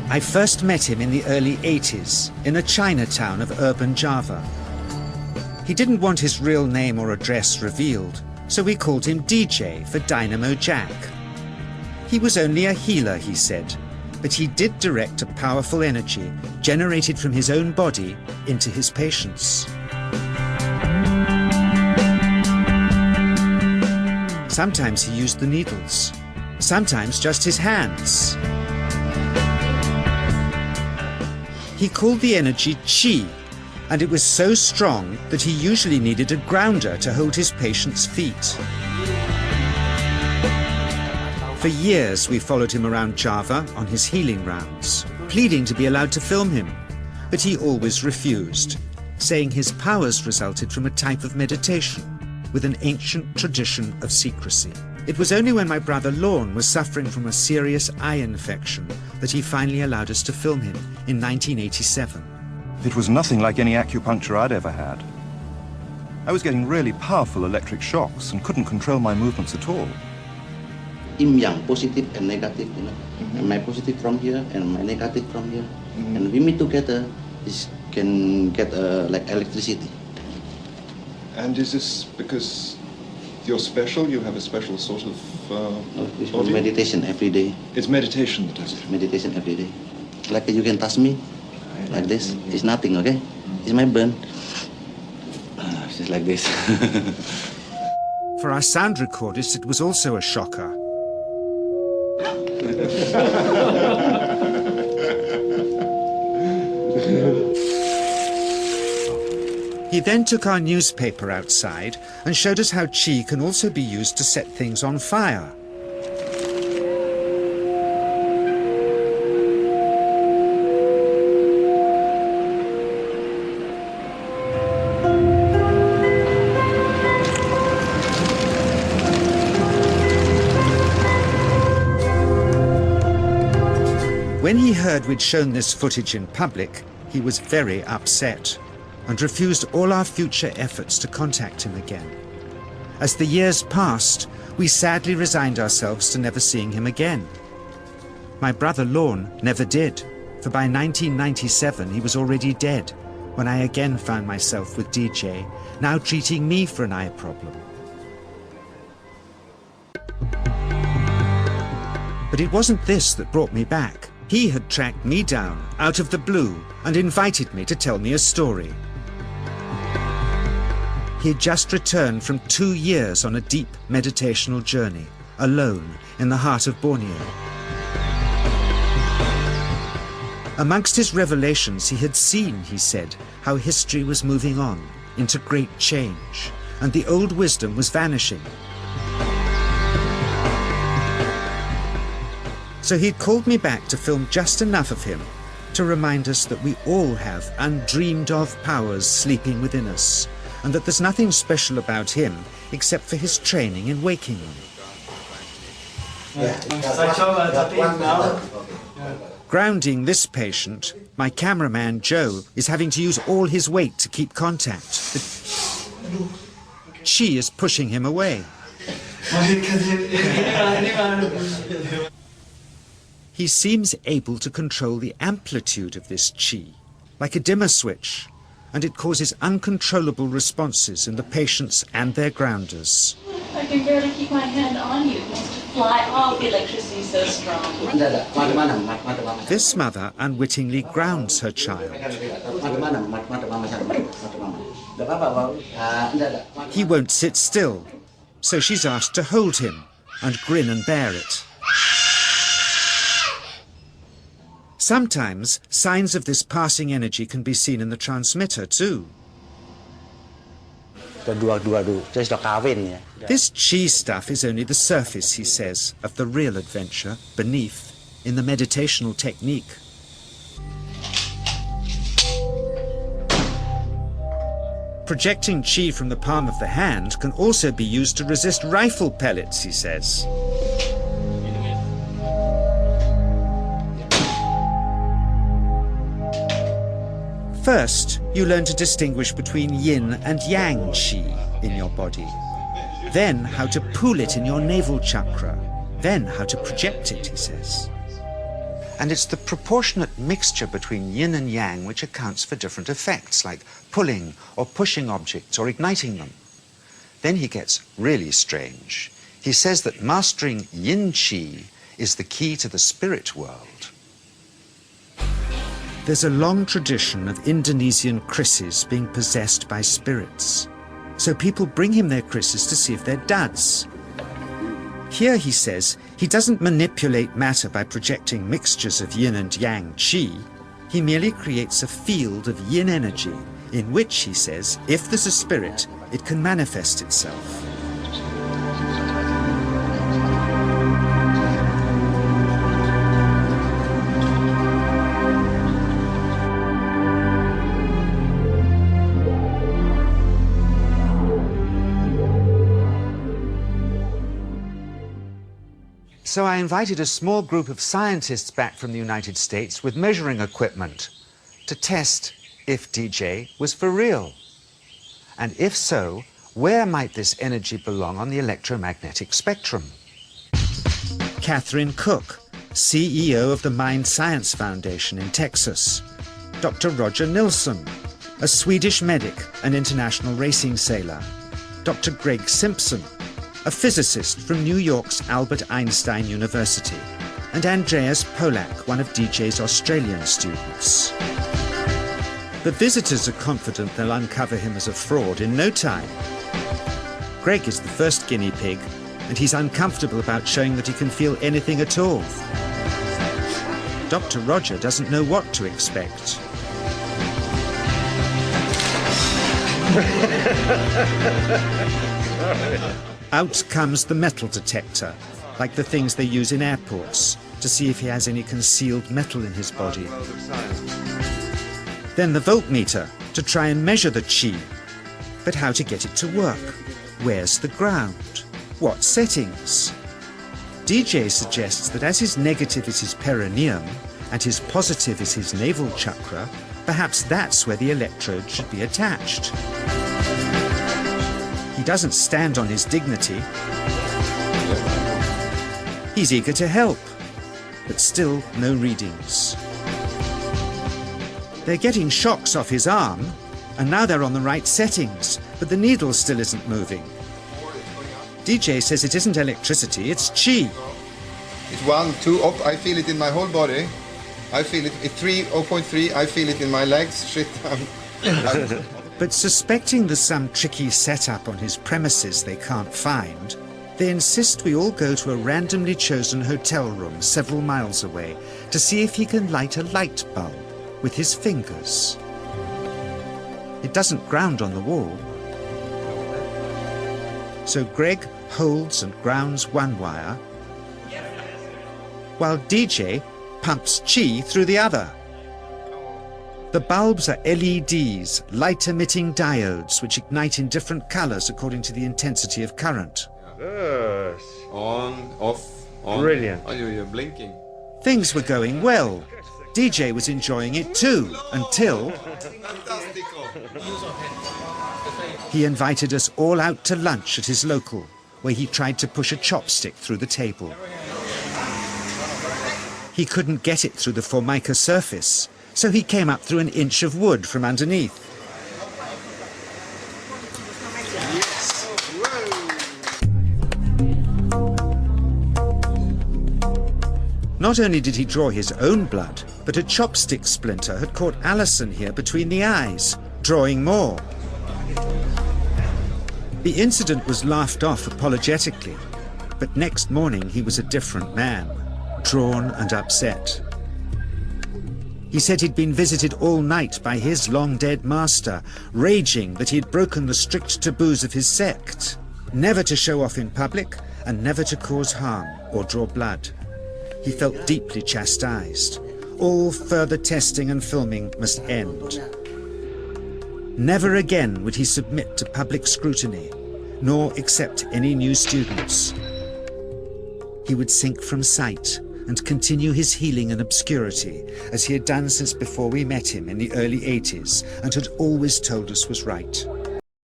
I first met him in the early 80s in a Chinatown of urban Java. He didn't want his real name or address revealed, so we called him DJ for Dynamo Jack. He was only a healer, he said, but he did direct a powerful energy generated from his own body into his patients. Sometimes he used the needles, sometimes just his hands. He called the energy Qi, and it was so strong that he usually needed a grounder to hold his patients' feet. For years we followed him around Java on his healing rounds, pleading to be allowed to film him, but he always refused, saying his powers resulted from a type of meditation with an ancient tradition of secrecy. It was only when my brother Lorne was suffering from a serious eye infection that he finally allowed us to film him in 1987. It was nothing like any acupuncture I'd ever had. I was getting really powerful electric shocks and couldn't control my movements at all. Yin yang, positive and negative, you know. And my positive from here and my negative from here. And we meet together, this can get like electricity. And is this because you're special? You have a special sort of It's meditation every day. It's meditation that does it? Meditation every day. Like you can touch me, like this. It's nothing, okay? It's my burn. Just like this. For our sound recordist, it was also a shocker. He then took our newspaper outside and showed us how Qi can also be used to set things on fire. When he heard we'd shown this footage in public, he was very upset and refused all our future efforts to contact him again. As the years passed, we sadly resigned ourselves to never seeing him again. My brother Lorne never did, for by 1997 he was already dead, when I again found myself with DJ, now treating me for an eye problem. But it wasn't this that brought me back. He had tracked me down out of the blue and invited me to tell me a story. He had just returned from 2 years on a deep meditational journey, alone in the heart of Borneo. Amongst his revelations, he had seen, he said, how history was moving on into great change, and the old wisdom was vanishing. So he'd called me back to film just enough of him to remind us that we all have undreamed of powers sleeping within us, and that there's nothing special about him except for his training in waking them. Grounding this patient, my cameraman Joe is having to use all his weight to keep contact. But Qi is pushing him away. He seems able to control the amplitude of this Qi, like a dimmer switch, and it causes uncontrollable responses in the patients and their grounders. I can barely keep my hand on you. It wants to fly off. The electricity is so strong. This mother unwittingly grounds her child. He won't sit still, so she's asked to hold him and grin and bear it. Sometimes signs of this passing energy can be seen in the transmitter too. This Qi stuff is only the surface, he says, of the real adventure beneath, in the meditational technique. Projecting Qi from the palm of the hand can also be used to resist rifle pellets, he says. First, you learn to distinguish between yin and yang Qi in your body. Then how to pool it in your navel chakra. Then how to project it, he says. And it's the proportionate mixture between yin and yang which accounts for different effects, like pulling or pushing objects or igniting them. Then he gets really strange. He says that mastering yin qi is the key to the spirit world. There's a long tradition of Indonesian krisis being possessed by spirits. So people bring him their krisis to see if they're duds. Here, he says, he doesn't manipulate matter by projecting mixtures of yin and yang qi. He merely creates a field of yin energy in which, he says, if there's a spirit, it can manifest itself. So I invited a small group of scientists back from the United States with measuring equipment to test if DJ was for real. And if so, where might this energy belong on the electromagnetic spectrum? Catherine Cook, CEO of the Mind Science Foundation in Texas. Dr. Roger Nilsson, a Swedish medic and international racing sailor. Dr. Greg Simpson, a physicist from New York's Albert Einstein University, and Andreas Polak, one of DJ's Australian students. The visitors are confident they'll uncover him as a fraud in no time. Greg is the first guinea pig, and he's uncomfortable about showing that he can feel anything at all. Dr. Roger doesn't know what to expect. Out comes the metal detector, like the things they use in airports, to see if he has any concealed metal in his body. Then the voltmeter, to try and measure the qi. But how to get it to work? Where's the ground? What settings? DJ suggests that as his negative is his perineum, and his positive is his navel chakra, perhaps that's where the electrode should be attached. He doesn't stand on his dignity. He's eager to help, but still no readings. They're getting shocks off his arm, and now they're on the right settings, but the needle still isn't moving. DJ says it isn't electricity, it's qi. It's 1, 2, up. I feel it in my whole body. I feel it at 3, 0.3. I feel it in my legs. Shit. But suspecting there's some tricky setup on his premises they can't find, they insist we all go to a randomly chosen hotel room several miles away to see if he can light a light bulb with his fingers. It doesn't ground on the wall. So Greg holds and grounds one wire, while DJ pumps qi through the other. The bulbs are LEDs, light-emitting diodes, which ignite in different colors according to the intensity of current. Yes. On, off, on. Brilliant. Oh, you're blinking. Things were going well. DJ was enjoying it too, until he invited us all out to lunch at his local, where he tried to push a chopstick through the table. He couldn't get it through the Formica surface, so he came up through an inch of wood from underneath. Not only did he draw his own blood, but a chopstick splinter had caught Alison here between the eyes, drawing more. The incident was laughed off apologetically, but next morning he was a different man, drawn and upset. He said he'd been visited all night by his long-dead master, raging that he'd broken the strict taboos of his sect, never to show off in public and never to cause harm or draw blood. He felt deeply chastised. All further testing and filming must end. Never again would he submit to public scrutiny, nor accept any new students. He would sink from sight and continue his healing in obscurity, as he had done since before we met him in the early 80s and had always told us was right.